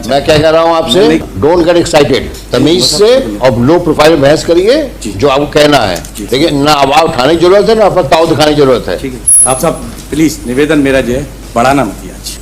मैं क्या कह रहा हूँ आपसे, डोंट गेट एक्साइटेड, तमीज से और लो प्रोफाइल बहस करिए जो आपको कहना है, लेकिन ना आवाज उठाने की जरूरत है ना अपना ताव दिखाने की जरूरत है। ठीक है, आप सब प्लीज निवेदन मेरा जो है बढ़ाना मत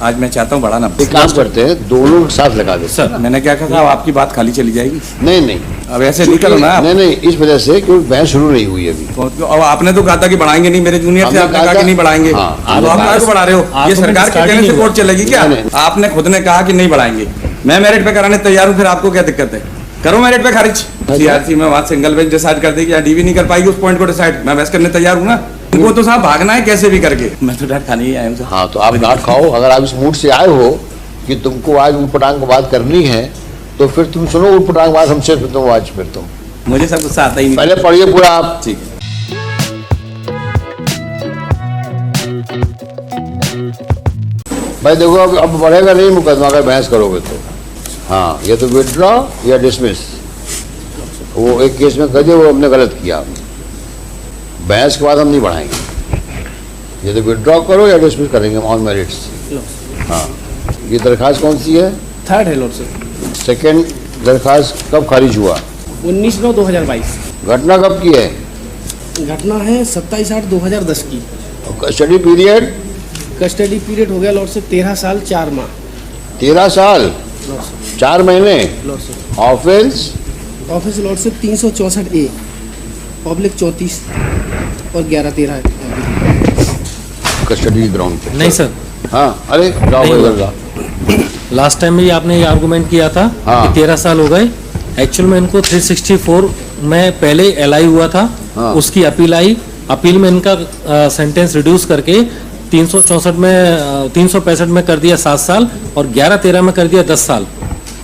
आज मैं चाहता हूँ बढ़ाना। एक काम करते हैं, दोनों के साथ लगा दे। सर मैंने क्या कहा था, आपकी बात खाली चली जाएगी। नहीं अब ऐसे नहीं करो ना। नहीं, इस वजह से क्योंकि बहस शुरू नहीं हुई अभी। अब आपने तो कहा था कि बढ़ाएंगे नहीं, मेरे जूनियर से आपने कहा कि नहीं बढ़ाएंगे। तो आप क्यों बढ़ा रहे हो? ये सरकार के कहने से कोर्ट चलेगी क्या? आपने खुद ने कहा कि नहीं बढ़ाएंगे, मैं मेरिट पे कराने तैयार हूँ, फिर आपको क्या दिक्कत है? करो मेरिट पे खारिज। सीआरसी में वहाँ सिंगल बेंच डिसाइड कर देगी या डीवी नहीं कर पाएगी उस पॉइंट को डिसाइड, मैं बहस करने तैयार हूँ ना। उनको तो साहब भागना है कैसे भी करके। मैं तो डांट खाने ही आया हूँ। हाँ तो आप डांट खाओ। अगर आप इस मूड से आए हो कि तुमको आज ऊटपटांग बात करनी है तो फिर तुम सुनो ऊटपटांग बात हमसे, फिर तुम आज फिर तुम मुझे सब गुस्सा आता ही नहीं। पहले पढ़िए पूरा आप। ठीक है। भाई देखो अब बढ़ेगा नहीं मुकदमा अगर बहस करोगे तो। हाँ ये तो विड्रॉ या डिसमिस, वो एक केस में कह वो हमने गलत किया, बहस के बाद हम नहीं बढ़ाएंगे। ये तो विड्रॉ करो या डिसमिस करेंगे ऑन मेरिट्स। हाँ ये दरखास्त कौन सी है? थर्ड है लॉर्ड सर। सेकेंड दरखास्त कब खारिज हुआ? 19/9/2022। घटना कब की है? घटना है 27/8/2010 की। Custody period? कस्टडी पीरियड हो गया लॉर्ड से 13 साल 4 माह। 13 साल 4 महीने। Lord sir offence? Office Lord से 364A, पब्लिक 34 और 11-13 कस्टडी ग्राउंड पे। नहीं सर। हाँ अरे जाओ। लास्ट टाइम भी आपने ये आर्गुमेंट किया था कि 13 साल हो गए। एक्चुअल में इनको 364 में पहले LI हुआ था। उसकी अपील आई, अपील में इनका सेंटेंस रिड्यूस करके 364 में 365 में कर दिया 7 साल और 11-13 में कर दिया 10 साल।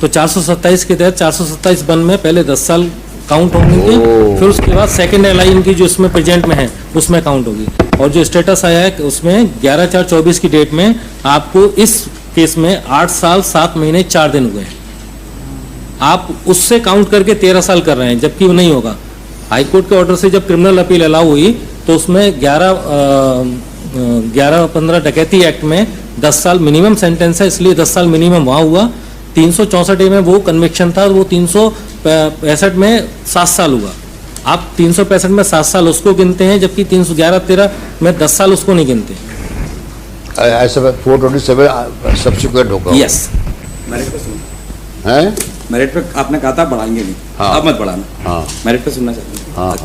तो 427 के तहत 427 बन में पहले 10 साल काउंट होंगे, फिर उसके बाद सेकंड LI इनकी जो इसमें प्रेजेंट में है उसमें काउंट होगी। और जो स्टेटस आया है उसमें 11/4/24 की डेट में आपको इस केस में 8 साल 7 महीने 4 दिन हुए। आप उससे काउंट करके 13 साल कर रहे हैं, जबकि वो नहीं होगा। हाईकोर्ट के ऑर्डर से जब क्रिमिनल अपील अलाउ हुई तो उसमें 11-15 डकैती एक्ट में 10 साल मिनिमम सेंटेंस है, इसलिए 10 साल मिनिमम वहाँ हुआ। 364A में वो कन्विक्शन था, वो 365 में 7 साल हुआ। आप 365 में 7 साल उसको गिनते हैं, जबकि 311-13 में 10 साल उसको नहीं गिनते। ऐसा 427 सब्सिक्वेंट होगा। यस। मेरिट पे सुनो हैं? मेरिट पे आपने कहा था बढ़ाएंगे नहीं। हाँ। अब मत बढ़ाना। हाँ मेरिट पे सुनना चाहते हैं। हाँ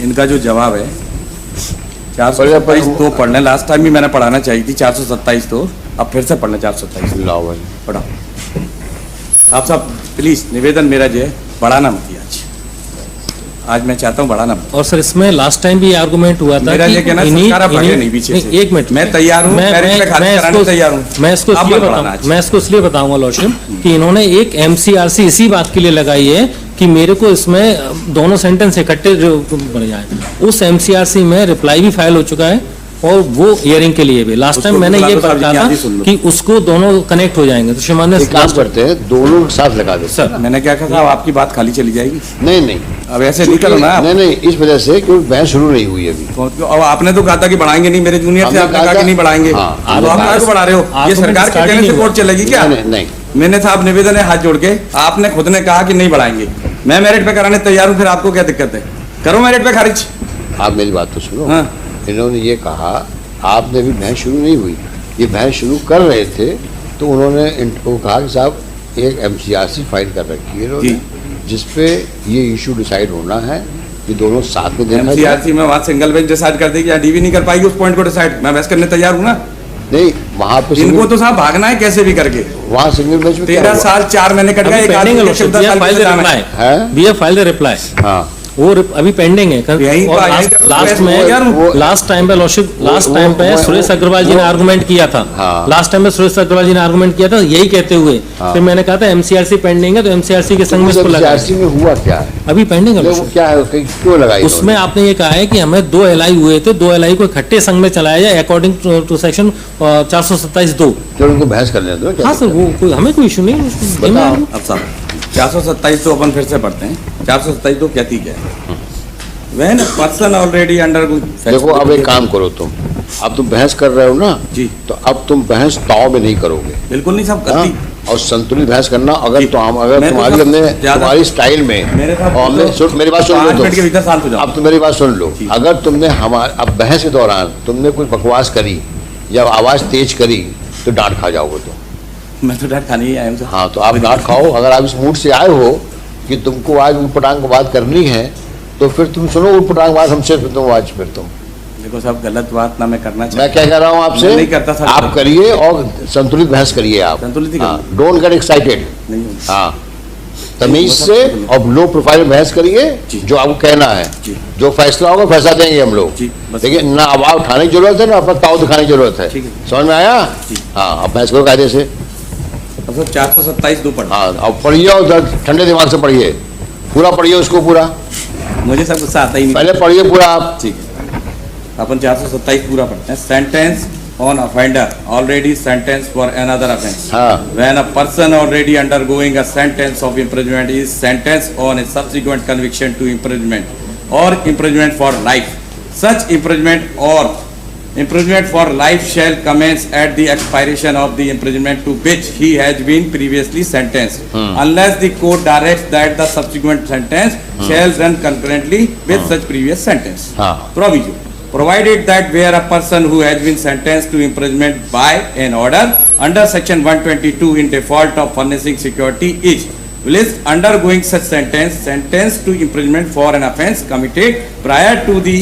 इनका जो जवाब है 427 तो पढ़ने, लास्ट टाइम भी मैंने पढ़ाना चाहिए थी 427, तो अब फिर से पढ़ना 427। लाओ भाई पढ़ाओ। आप सब प्लीज निवेदन मेरा जो है बढ़ाना मत आज मैं चाहता हूँ बढ़ाना। और सर इसमें लास्ट टाइम भी आर्गुमेंट हुआ था मेरा ये कहना सरकार आप भागे नहीं पीछे से। एक मिनट, मैं तैयार हूँ, मैं इसको इसलिए बताऊंगा लॉर्डशिप कि इन्होंने एक MCRC इसी बात के लिए लगाई है कि मेरे को इसमें दोनों सेंटेंस इकट्ठे जो बन जाए। उस MCRC में रिप्लाई भी फाइल हो चुका है और वो हियरिंग के लिए भी। लास्ट टाइम मैंने ये कहा था कि उसको दोनों कनेक्ट हो जाएंगे, तो शिमान्य काम करते हैं, दोनों के साथ लगा दे। सर मैंने क्या कहा था, आपकी बात खाली चली जाएगी। नहीं अब ऐसे नहीं करो ना। नहीं इस वजह से क्योंकि बहस शुरू नहीं हुई अभी। अब आपने तो कहा था कि बढ़ाएंगे नहीं, मेरे जूनियर से आपने कहा कि नहीं बढ़ाएंगे। आप क्यों बढ़ा रहे हो? ये सरकार के कहने से कोर्ट चलेगी क्या? नहीं मैंने साहब निवेदन है हाथ जोड़ के, आपने खुद ने कहा कि नहीं बढ़ाएंगे, मैं मेरिट पे कराने तैयार हूँ, फिर आपको क्या दिक्कत है? करो मेरिट पे खारिज। आप मेरी बात तो सुनो। इन्होंने ये कहा, आपने भी बहस शुरू नहीं हुई, ये बहस शुरू कर रहे थे तो उन्होंने इनको कहा कि साहब एक MCRC फाइल कर रखी है इन्होंने, जिसपे ये इशू डिसाइड होना है कि दोनों साथ में देखा। MCRC में वहाँ सिंगल बेंच डिसाइड कर देगी या डीवी नहीं कर पाएगी उस पॉइंट को डिसाइड, मैं बहस करने तैयार हूँ ना। नहीं वहाँ पे इनको तो साहब भागना है कैसे भी करके। वहाँ सिंगल बेंच में 13 साल 4 महीने कट गए। हाँ वो अभी पेंडिंग है। लास्ट टाइम पे सुरेश अग्रवाल जी ने आर्गुमेंट किया था। लास्ट टाइम पे सुरेश अग्रवाल जी ने आर्गुमेंट किया था यही कहते हुए, फिर मैंने कहा था MCRC पेंडिंग है, तो MCRC के संग में इसको लगाया। MCRC में हुआ क्या है? अभी पेंडिंग है। क्या है क्यों लगाई? उसमें आपने ये कहा है कि हमें 2 LI हुए थे, 2 LI को इकट्ठे संघ में चलाया जाए अकॉर्डिंग टू सेक्शन 427(2)। चलो उनको बहस कर लेते हैं। हाँ सर, वो हमें कोई इशू नहीं। 427 तो अपन फिर से पढ़ते हैं। 427 तो कहती क्या है? When a person already under देखो अब एक काम करो तुम, अब तुम बहस कर रहे हो ना जी, तो अब तुम बहस ताव में नहीं करोगे। बिल्कुल नहीं, सब गलती और संतुलित बहस करना। अगर जी। तो हम अगर मैं तो तुम्हारी सब हमने ज्यादा- तुम्हारी स्टाइल में मेरे साथ और हमने तो मेरी बात सुन 5 लो मिनट के भीतर शांत हो जाओ। अब तो मेरी बात सुन लो। जी। अगर तुमने हमारे अब बहस के दौरान तुमने कुछ बकवास करी या आवाज तेज करी तो डांट खा जाओगे तुम। मैं तो डांट खाने ही आया हूँ सर। हाँ, तो आप डांट खाओ। अगर आप इस मूड से आए हो कि तुमको आज उटपटांग बात करनी है तो फिर तुम सुनो उटपटांग बात हमसे, फिर तुम देखो साहब, गलत बात ना मैं करना मैं चाहता क्या कह रहा हूँ आपसे, मैं नहीं करता सर। आप करिए और संतुलित बहस करिए आप। संतुलित ही करूँ। Don't get excited. नहीं हूँ। हाँ, तमीज से और लो प्रोफाइल बहस करिए जी। जो आपको कहना है। जी। जो फैसला होगा फैसला देंगे हम लोग। जी, बस। देखिए ना आवाज उठाने की जरूरत है ना अपना ताव दिखाने की जरूरत है। ठीक है। समझ में आया? जी। हाँ, अब बहस करो कायदे से। अब सर 427 दो पढ़। हाँ, अब पढ़िए और ठंडे दिमाग से पढ़िए, पूरा पढ़िए उसको पूरा। मुझे सब गुस्सा आता ही नहीं। पहले पढ़िए पूरा आप। ठीक है, अपन 427 पूरा पढ़ते हैं। Sentence on offender already sentence for another offence. हाँ। When a person already undergoing a sentence of imprisonment is sentenced on a subsequent conviction to imprisonment or imprisonment for life, such imprisonment for life shall commence at the expiration of the imprisonment to which he has been previously sentenced, unless the court directs that the subsequent sentence shall run concurrently with such previous sentence. हाँ। Proviso. Provided that where a person who has been sentenced to imprisonment by an order under section 122 in default of furnishing security is undergoing such sentenced to imprisonment for an offence committed prior to the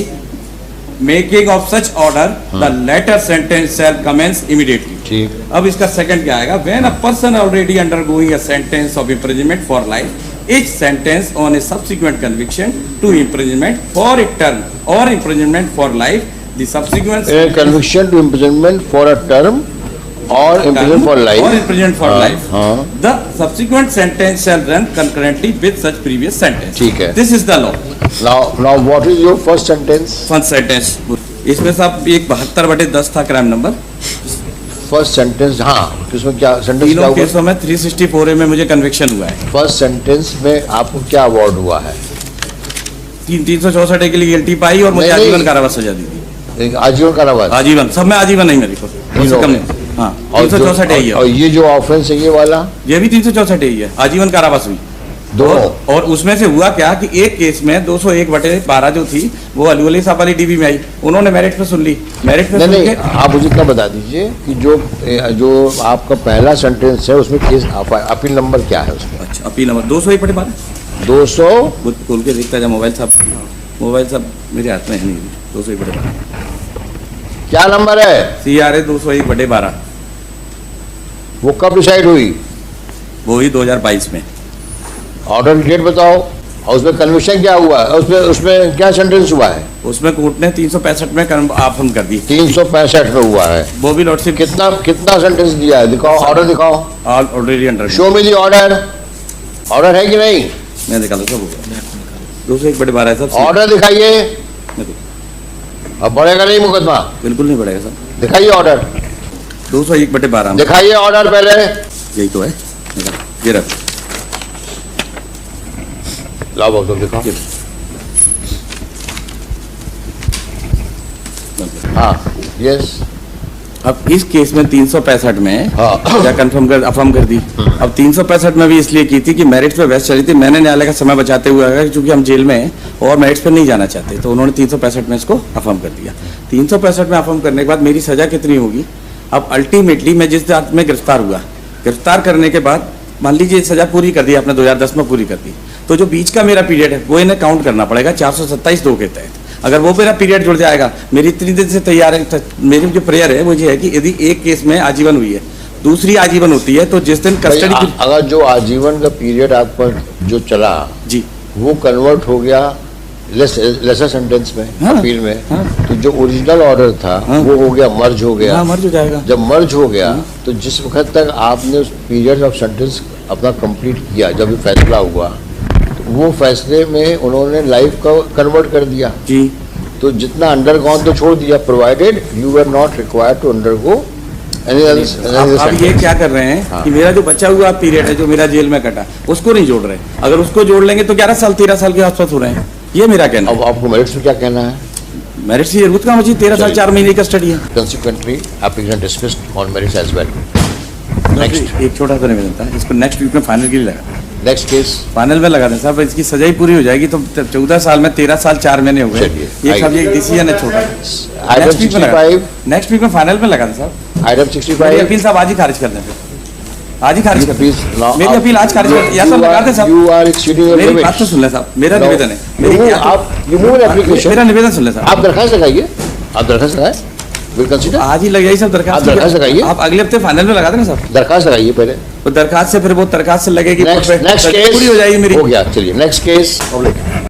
making of such order, the latter sentence shall commence immediately. ठीक। अब इसका second क्या आएगा? When a person already undergoing a sentence of imprisonment for life is sentenced on a subsequent conviction to imprisonment for a term or imprisonment for life, the subsequent conviction to imprisonment for a term or imprisonment for life. or imprisonment for हाँ, life, हाँ। the subsequent sentence shall run concurrently with such previous sentence. ठीक है। This is the law. Now what is your first sentence? First sentence. इसमें सब एक 72/10 था crime number. First sentence. हाँ, इसमें क्या सेंटेंस क्या तीनों हुआ? केसों में 364A में मुझे कन्विक्शन हुआ है। फर्स्ट सेंटेंस में आपको क्या अवार्ड हुआ है? 364A के लिए गिल्टी पाई और मुझे नहीं, आजीवन नहीं। कारावास सजा दी थी। एक आजीवन कारावास। आजीवन, सब में आजीवन नहीं मेरे को, उससे कम नहीं। हाँ, 364A ही और है। ये जो ऑफेंस है ये वाला ये भी 364A ही है, आजीवन कारावास हुई। दोनों। और उसमें से हुआ क्या कि एक केस में 201/12 जो थी वो अलवली साहब वाली डीबी में आई, उन्होंने मेरिट पे सुन ली। मेरिट पे नहीं सुन नहीं, के आप मुझे क्या बता दीजिए कि जो आपका पहला सेंटेंस है उसमें केस अपील नंबर क्या है उसमें? अच्छा, अपील नंबर 201/12 200 वो खोल के देखता था मोबाइल साहब मेरे हाथ में है नहीं। 201/12 क्या नंबर है? CRA 201/12 वो कब डिसाइड हुई? वो ही 2022 में। ऑर्डर की डेट बताओ और उसमें कन्विक्शन क्या हुआ है? उसमें क्या सेंटेंस हुआ है? उसमें कोर्ट ने 365 में आफम कर दी। 365 में हुआ है। वो भी लॉर्डशिप कितना सेंटेंस दिया है? दिखाओ, ऑर्डर दिखाओ। ऑलरेडी अंडर शो मी दी ऑर्डर। ऑर्डर है कि नहीं? मैं निकाल सब हो गया। 201/12 है सब। ऑर्डर दिखाइए। अब बढ़ेगा नहीं मुकदमा? बिल्कुल नहीं बढ़ेगा सर। दिखाइए ऑर्डर। 201/12 दिखाइए ऑर्डर पहले। यही तो है। निकाल। ये रख। लाओ बॉक्स दिखाओ। हाँ, यस। अब इस केस में 365 में हाँ। क्या अफर्म कर दी। अब 365 में भी इसलिए की थी कि मेरिट्स पे बहस चली थी। मैंने न्यायालय का समय बचाते हुए आया क्योंकि हम जेल में हैं और मेरिट्स पे नहीं जाना चाहते, तो उन्होंने 365 में इसको अफर्म कर दिया। 365 में अफर्म करने के बाद मेरी सजा कितनी होगी? अब अल्टीमेटली मैं जिस रात में गिरफ्तार हुआ, गिरफ्तार करने के बाद मान लीजिए सजा पूरी कर दी आपने, 2010 में पूरी कर दी, तो जो बीच का मेरा पीरियड है वो इन्हें काउंट करना पड़ेगा 427(2) के तहत। अगर वो मेरा पीरियड जुड़ जाएगा, मेरी इतनी देर से तैयार है, मेरी जो प्रेयर है वो ये है कि यदि एक केस में आजीवन हुई है, दूसरी आजीवन होती है, तो जिस दिन कस्टडी की अगर जो आजीवन का पीरियड आप पर जो चला जी वो कन्वर्ट हो गया लेसर सेंटेंस में, हाँ, अपील में, हाँ, तो जो ओरिजिनल ऑर्डर था हाँ, वो हो गया, मर्ज हो गया। हाँ, मर्ज हो जाएगा। जब मर्ज हो गया तो जिस वक्त तक आपने उस पीरियड ऑफ सेंटेंस अपना कंप्लीट किया, जब ये फैसला हुआ तो वो फैसले में उन्होंने लाइफ का कन्वर्ट कर दिया जी। तो जितना अंडरगॉन तो छोड़ दिया, provided you are not required to undergo any अब ये क्या कर रहे हैं हाँ। कि मेरा जो बचा हुआ पीरियड है जो मेरा जेल में कटा उसको नहीं जोड़ रहे। अगर उसको जोड़ लेंगे तो 11 साल 13 साल के आसपास हो रहे हैं। ये मेरा कहना अब आपको मेरिट्स में क्या कहना है? है। मेरिट से जरूरत कहाँ मुझे 13 साल 4 महीने की कस्टडी है। Consequently, application dismissed on merits as well. Next एक छोटा सा निवेदन था, इसको नेक्स्ट वीक में फाइनल के लिए लगा, नेक्स्ट केस फाइनल में लगा दें साहब, इसकी सजाई पूरी हो जाएगी तो 14 साल में 13 साल 4 महीने हो गए। चलिए, ये साहब ये डिसीजन है छोटा, आइटम 65 नेक्स्ट वीक में फाइनल में लगा दें साहब। आइटम मेरी 65 अपील साहब आज ही खारिज कर दें, फिर आज ही खारिज कर प्लीज दें, मेरी अपील आज खारिज कर या सब लगा दें साहब। यू आर एक्सीडिंग योर मेरी बात लिमिट। तो सुन ले साहब, मेरा निवेदन है, मेरी आप रिमूव एप्लीकेशन, मेरा निवेदन सुन ले साहब, आप दरखास्त लगाइए, आप दरखास्त लगाए, विल कंसीडर, आज ही लग जाइए सब आप दरखास्त दरखास्त लगाइए। आप अगले हफ्ते फाइनल में लगा देना साहब, दरखास्त लगाइए पहले। तो दरखास्त से फिर वो दरखास्त से लगेगी, नेक्स्ट केस पूरी हो जाएगी मेरी। हो गया, चलिए नेक्स्ट केस पब्लिक।